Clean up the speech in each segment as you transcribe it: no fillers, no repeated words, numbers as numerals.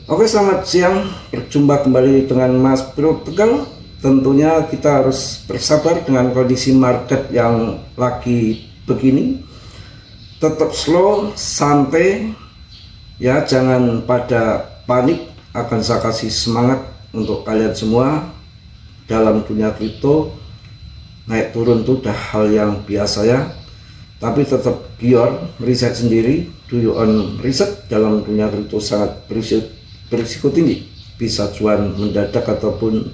Oke, selamat siang. Berjumpa kembali dengan Mas Bro Tegal. Tentunya kita harus bersabar dengan kondisi market yang lagi begini. Tetap slow, santai, ya, jangan pada panik. Akan saya kasih semangat untuk kalian semua dalam dunia kripto. Naik turun itu udah hal yang biasa ya. Tapi tetap biar riset sendiri, do your own riset. Dalam dunia kripto sangat berisiko tinggi, bisa cuan mendadak ataupun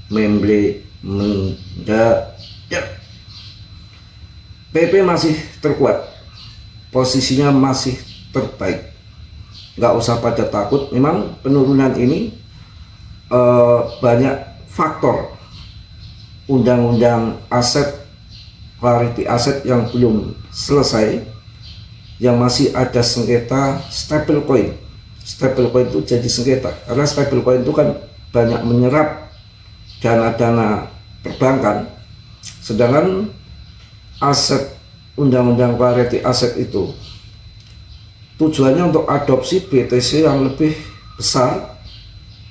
memble mendadak. PP masih terkuat, posisinya masih terbaik, nggak usah pada takut. Memang penurunan ini banyak faktor, undang-undang aset, clarity aset yang belum selesai, yang masih ada sengketa stablecoin. Stablecoin itu jadi sengketa karena stablecoin itu kan banyak menyerap dana-dana perbankan, sedangkan aset, undang-undang clarity aset itu tujuannya untuk adopsi BTC yang lebih besar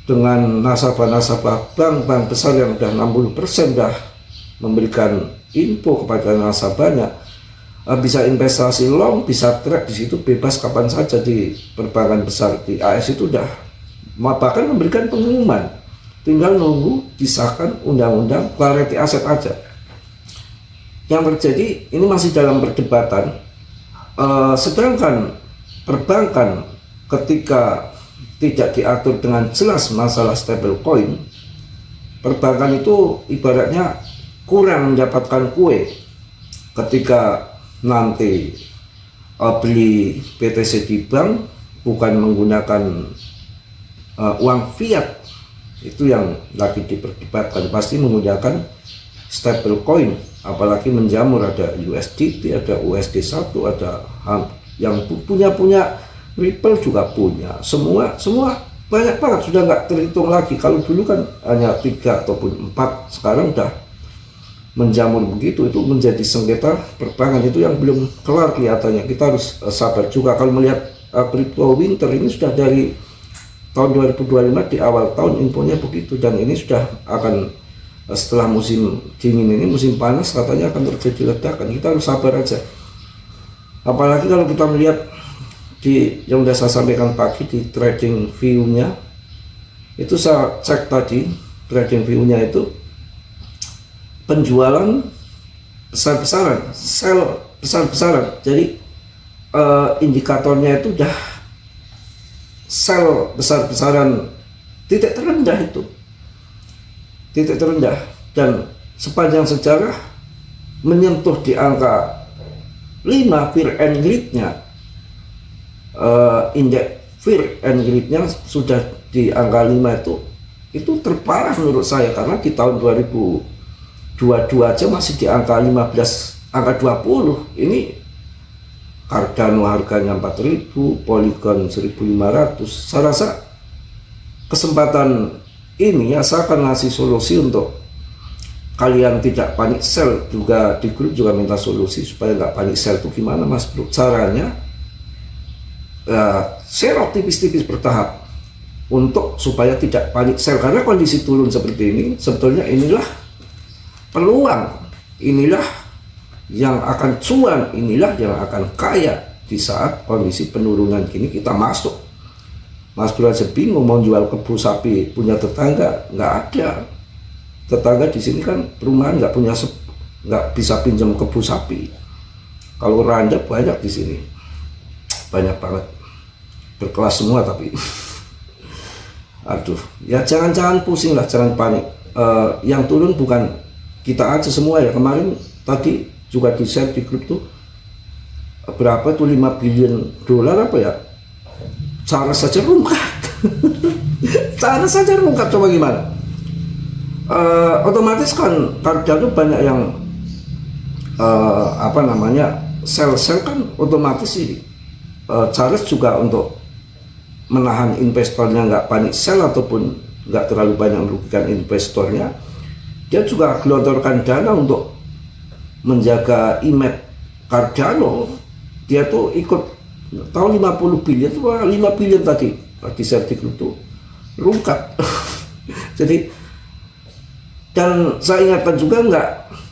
dengan nasabah-nasabah bank-bank besar yang udah 60% udah memberikan info kepada nasabahnya. Bisa investasi long, bisa trade di situ bebas kapan saja di perbankan besar. Di AS itu udah bahkan memberikan pengumuman, tinggal nunggu disahkan undang-undang clarity aset aja. Yang terjadi ini masih dalam perdebatan, sedangkan perbankan ketika tidak diatur dengan jelas masalah stablecoin, perbankan itu ibaratnya kurang mendapatkan kue ketika nanti beli BTC di bank bukan menggunakan uang fiat. Itu yang lagi diperdebatkan, pasti menggunakan stablecoin, apalagi menjamur, ada USDT, ada USD1, ada yang punya Ripple juga punya, semua banyak banget, sudah nggak terhitung lagi. Kalau dulu kan hanya 3 ataupun 4, sekarang udah menjamur begitu. Itu menjadi sengketa perbankan, itu yang belum kelar kelihatannya. Kita harus sabar juga. Kalau melihat crypto winter ini sudah dari tahun 2025 di awal tahun infonya begitu, dan ini sudah akan setelah musim dingin ini, musim panas katanya akan terjadi ledakan. Kita harus sabar aja. Apalagi kalau kita melihat di yang sudah saya sampaikan pagi di trading view-nya, itu saya cek tadi trading view-nya itu penjualan besar-besaran, sell besar-besaran. Jadi indikatornya itu udah sell besar-besaran, titik terendah itu, titik terendah, dan sepanjang sejarah menyentuh di angka 5 fear and greed-nya, indeks fear and greed-nya sudah di angka 5 itu terparah menurut saya, karena di tahun 2022 aja masih di angka 15, angka 20. Ini Cardano harganya 4.000, Polygon 1.500. Saya rasa kesempatan ini ya, saya akan ngasih solusi untuk kalian tidak panik sell. Juga di grup juga minta solusi supaya nggak panik sell. Itu gimana Mas Bro? Caranya share tipis-tipis bertahap untuk supaya tidak panik sell, karena kondisi turun seperti ini sebetulnya inilah peluang, inilah yang akan cuan, inilah yang akan kaya di saat kondisi penurunan gini kita masuk. Mas Bro aja bingung mau jual kebun sapi, punya tetangga nggak ada. Tetangga di sini kan perumahan nggak bisa pinjam kebun sapi. Kalau randa banyak di sini, banyak banget, berkelas semua tapi aduh ya, jangan pusing lah, jangan panik. Yang turun bukan kita aja semua ya. Kemarin tadi juga di share di grup tuh berapa tuh, 5 billion dolar apa ya, cara saja rungkat. Cara saja rungkat, coba gimana. Otomatis kan Cardano banyak yang sell kan, otomatis sih Charles juga untuk menahan investornya nggak panik sell ataupun nggak terlalu banyak merugikan investornya, dia juga gelontorkan dana untuk menjaga image Cardano. Dia tuh ikut tahun 50 billion, 5 billion tadi di share di grup tuh rungkat. Jadi, dan saya ingatkan juga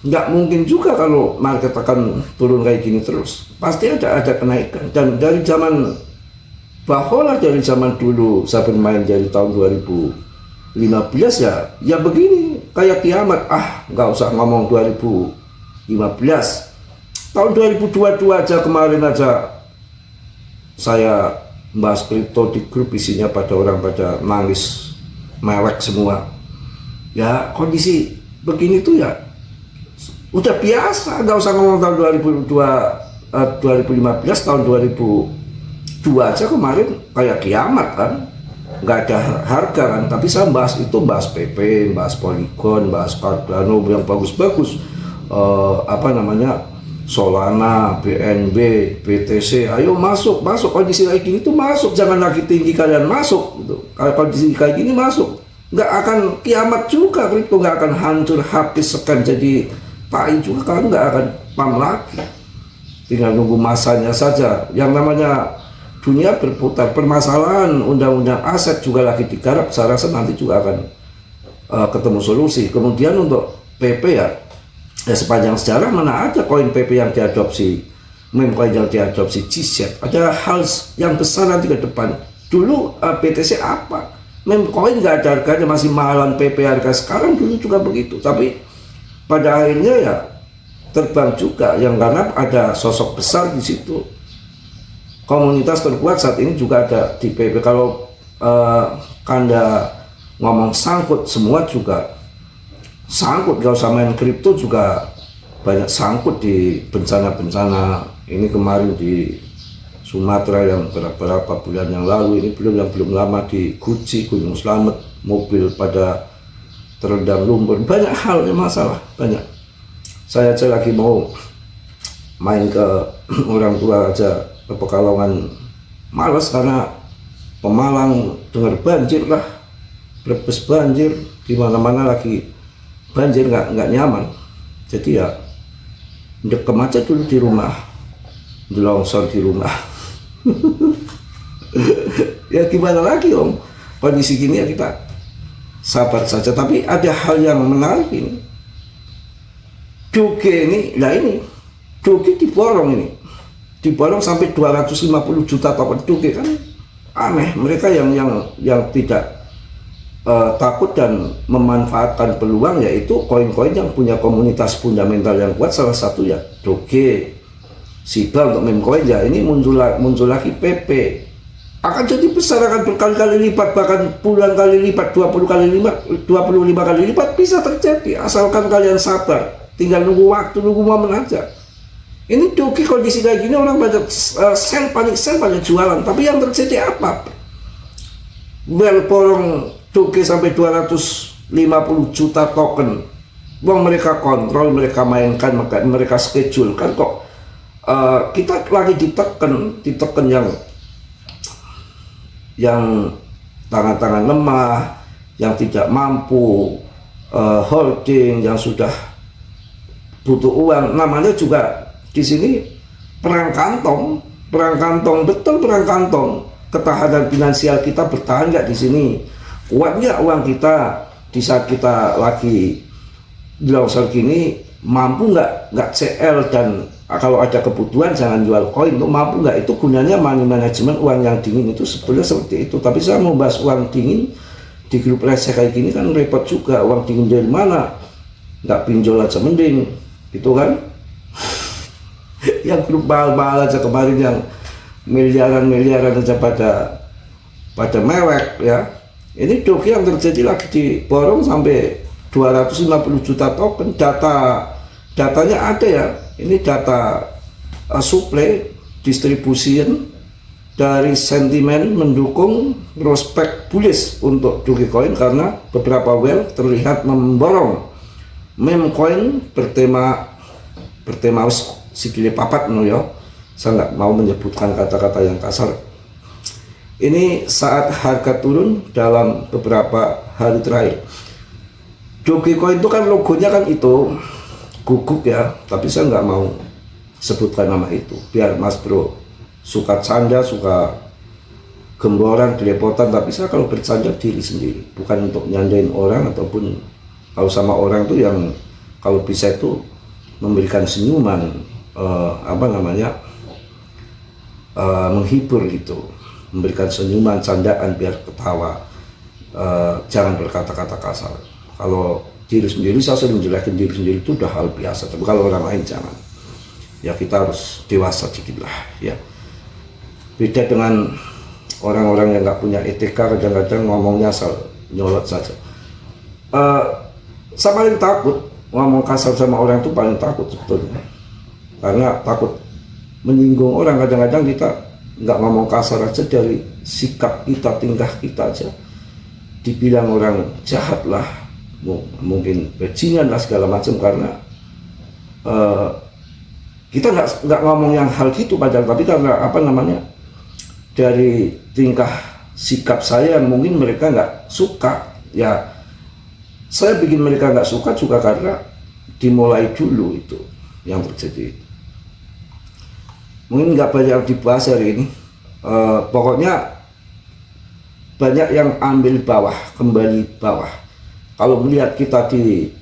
nggak mungkin juga kalau market akan turun kayak gini terus, pasti ada kenaikan. Dan dari zaman bahwa dari zaman dulu saya bermain dari tahun 2015 ya begini kayak kiamat. Nggak usah ngomong 2015, tahun 2022 aja, kemarin aja saya bahas kripto di grup, isinya pada orang pada nangis mewek semua. Ya kondisi begini tuh ya udah biasa, nggak usah ngomong tahun 2015, tahun 2002 aja kemarin kayak kiamat kan, nggak ada harga kan. Tapi saya bahas PP, bahas Polygon, bahas Cardano yang bagus-bagus, Solana, BNB, BTC, ayo masuk kondisi kayak gini tuh masuk, jangan lagi tinggi kalian masuk gitu. Kalau kondisi kayak gini masuk, nggak akan kiamat juga, kripto nggak akan hancur habis sekan jadi tai juga, kan nggak akan pam lagi, tinggal nunggu masanya saja. Yang namanya dunia berputar, permasalahan undang-undang aset juga lagi digarap, saya rasa nanti juga akan ketemu solusi. Kemudian untuk PP ya sepanjang sejarah mana ada koin PP yang diadopsi, meme coin yang diadopsi GZ. Ada hal yang besar nanti ke depan. Dulu BTC apa? Meme coin nggak ada harganya, masih mahalan PP harga sekarang, dulu juga begitu. Tapi pada akhirnya ya terbang juga, yang karena ada sosok besar di situ. Komunitas terkuat saat ini juga ada di PP. Kalau Kanda ngomong sangkut, semua juga sangkut. Gak usah main kripto juga banyak sangkut di bencana-bencana. Ini kemarin di Sumatera yang beberapa bulan yang lalu, ini yang belum lama di Guci, Gunung Slamet, mobil pada terendam lumpur. Banyak hal yang masalah, banyak. Saya aja lagi mau main ke orang tua aja ke Pekalongan, males karena Pemalang dengar banjir lah, Brebes banjir, di mana-mana lagi banjir, nggak nyaman. Jadi ya dekem aja dulu di rumah, longsor di rumah. Ya gimana lagi om, kondisi gini ya kita sabar saja. Tapi ada hal yang menarik ini, Doge ini, Doge diborong sampai 250 juta token Doge, kan aneh. Mereka yang tidak takut dan memanfaatkan peluang, yaitu koin-koin yang punya komunitas fundamental yang kuat, salah satu ya Doge, Shiba untuk meme coin ya. Ini muncul lagi PP, akan jadi besar, akan berkali-kali lipat, bahkan puluhan kali lipat, 25 kali lipat bisa terjadi, asalkan kalian sabar, tinggal nunggu waktu, nunggu momen aja. Ini Doge kondisi kayak gini, orang banyak panik sell, banyak jualan. Tapi yang terjadi apa? Borong Doge sampai 250 juta token. Mereka kontrol, mereka mainkan, mereka schedule kan kok. Kita lagi ditekan yang tangan-tangan lemah, yang tidak mampu holding, yang sudah butuh uang. Namanya juga di sini perang kantong, betul perang kantong. Ketahanan finansial kita bertahan nggak di sini? Kuat nggak uang kita di saat kita lagi di longsor gini? Mampu nggak CL, dan kalau ada kebutuhan jangan jual koin, untuk mampu nggak? Itu gunanya money management, uang yang dingin itu sebetulnya seperti itu. Tapi saya mau bahas uang dingin di grup receh kayak gini kan repot juga. Uang dingin dari mana? Nggak pinjol aja mending, gitu kan? Yang grup mahal-mahal aja kemarin, yang miliaran aja pada mewek ya. Ini Doge yang terjadi lagi diborong sampai 250 juta token. Datanya ada ya, ini data supply distribution dari sentimen mendukung prospek bullish untuk Dogecoin, karena beberapa whale terlihat memborong meme coin bertema sikile papat ya. Saya nggak mau menyebutkan kata-kata yang kasar. Ini saat harga turun dalam beberapa hari terakhir. Dogecoin itu kan logonya kan itu guguk ya, tapi saya nggak mau sebutkan nama itu biar Mas Bro suka canda, suka gemboran, belepotan, tapi saya kalau bercanda diri sendiri, bukan untuk nyandain orang ataupun kalau sama orang tuh yang kalau bisa itu memberikan senyuman, menghibur gitu, memberikan senyuman, candaan biar ketawa, jangan berkata-kata kasar. Kalau diri sendiri, saya sering menjelekin diri sendiri itu udah hal biasa, tapi kalau orang lain jangan. Ya kita harus dewasa dikit lah ya. Beda dengan orang-orang yang nggak punya etika, kadang-kadang ngomongnya asal nyolot saja. Saya paling takut ngomong kasar sama orang itu, paling takut sebetulnya, karena takut menyinggung orang. Kadang-kadang kita nggak ngomong kasar aja, dari sikap kita, tingkah kita aja dibilang orang jahat lah, mungkin bajingan lah segala macam, karena kita nggak ngomong yang hal gitu padahal, tapi karena dari tingkah sikap saya mungkin mereka nggak suka ya. Saya bikin mereka nggak suka juga karena dimulai dulu itu yang terjadi. Mungkin nggak banyak dibahas hari ini. Pokoknya banyak yang ambil bawah, kembali bawah. Kalau melihat kita di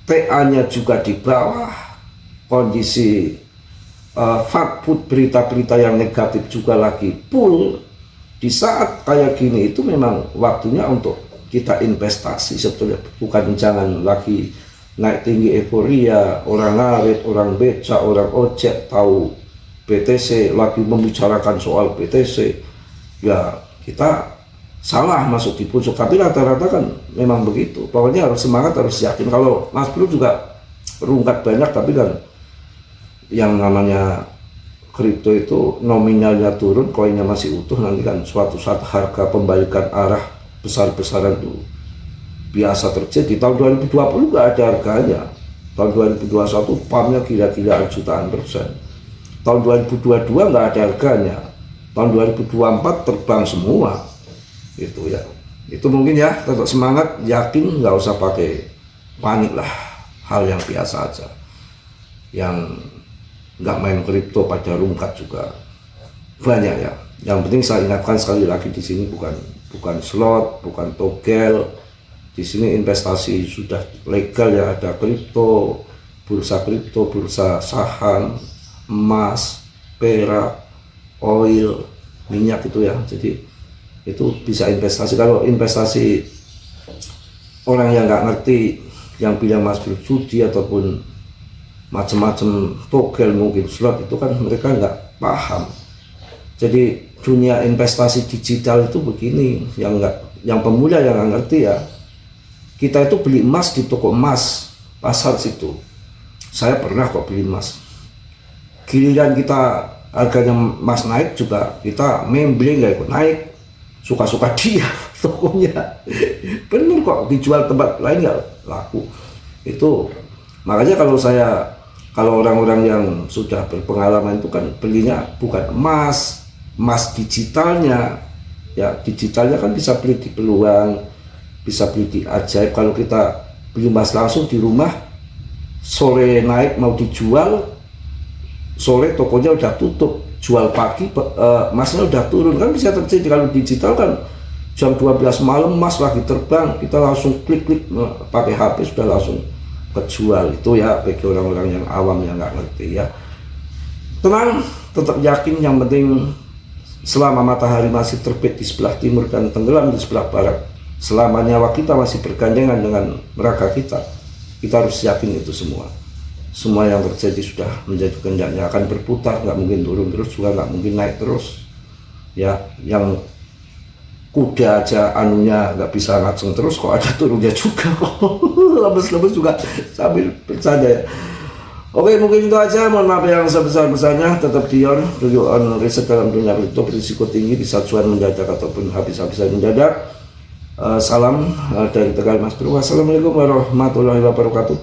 TA-nya juga di bawah, kondisi fakta berita-berita yang negatif juga lagi full. Di saat kayak gini itu memang waktunya untuk kita investasi sebetulnya, bukan jangan lagi naik tinggi euforia, orang ngarit, orang beca, orang ojek tahu BTC, lagi membicarakan soal BTC, ya kita salah masuk di pucuk. Tapi rata-rata kan memang begitu, pokoknya harus semangat, harus yakin. Kalau Mas Bro juga rungkat banyak, tapi kan yang namanya kripto itu nominalnya turun, koinnya masih utuh, nanti kan suatu saat harga pembalikan arah besar-besaran itu biasa terjadi. Tahun 2020 nggak ada harganya, tahun 2021 pumpnya gila-gilaan jutaan persen, tahun 2022 nggak ada harganya, tahun 2024 terbang semua itu ya. Itu mungkin ya, tetap semangat, yakin, nggak usah pakai panik lah, hal yang biasa aja. Yang nggak main kripto pada rungkat juga banyak ya. Yang penting saya ingatkan sekali lagi, di sini bukan slot, bukan togel. Di sini investasi sudah legal ya, ada kripto, bursa saham, emas, perak, oil, minyak itu ya. Jadi itu bisa investasi. Kalau investasi orang yang nggak ngerti, yang bilang Mas Bro judi ataupun macam-macam togel, mungkin slot, itu kan mereka nggak paham. Jadi dunia investasi digital itu begini, yang pemula yang nggak ngerti ya. Kita itu beli emas di toko emas pasar situ, saya pernah kok beli emas. Giliran kita harganya emas naik juga kita membeli, nggak ikut naik, suka-suka dia tokonya. Bener kok, dijual tempat lain nggak laku. Itu makanya kalau orang-orang yang sudah berpengalaman itu kan belinya bukan emas digitalnya ya. Digitalnya kan bisa beli di peluang, bisa beli di ajaib. Kalau kita beli emas langsung di rumah, sore naik mau dijual, sore tokonya udah tutup, jual pagi emasnya udah turun, kan bisa terjadi. Kalau digital kan jam 12 malam emas lagi terbang, kita langsung klik pakai HP sudah langsung kejual. Itu ya bagi orang-orang yang awam yang nggak ngerti ya. Tenang, tetap yakin, yang penting selama matahari masih terbit di sebelah timur dan tenggelam di sebelah barat, selama nyawa kita masih bergandengan dengan raga kita harus yakin itu semua yang terjadi sudah menjadi kehendaknya, akan berputar, nggak mungkin turun terus, juga nggak mungkin naik terus ya. Yang kuda aja anunya nggak bisa ngaceng terus, kok ada turunnya juga kok. Lemes-lemes juga sambil bercanda ya. Oke, mungkin itu aja. Mohon maaf yang sebesar-besarnya. Tetap Dion, on riset dalam dunia kripto berisiko tinggi, bisa cuan mendadak ataupun habis-habisan mendadak. Salam dari Tegal Mas Bro. Wassalamualaikum warahmatullahi wabarakatuh.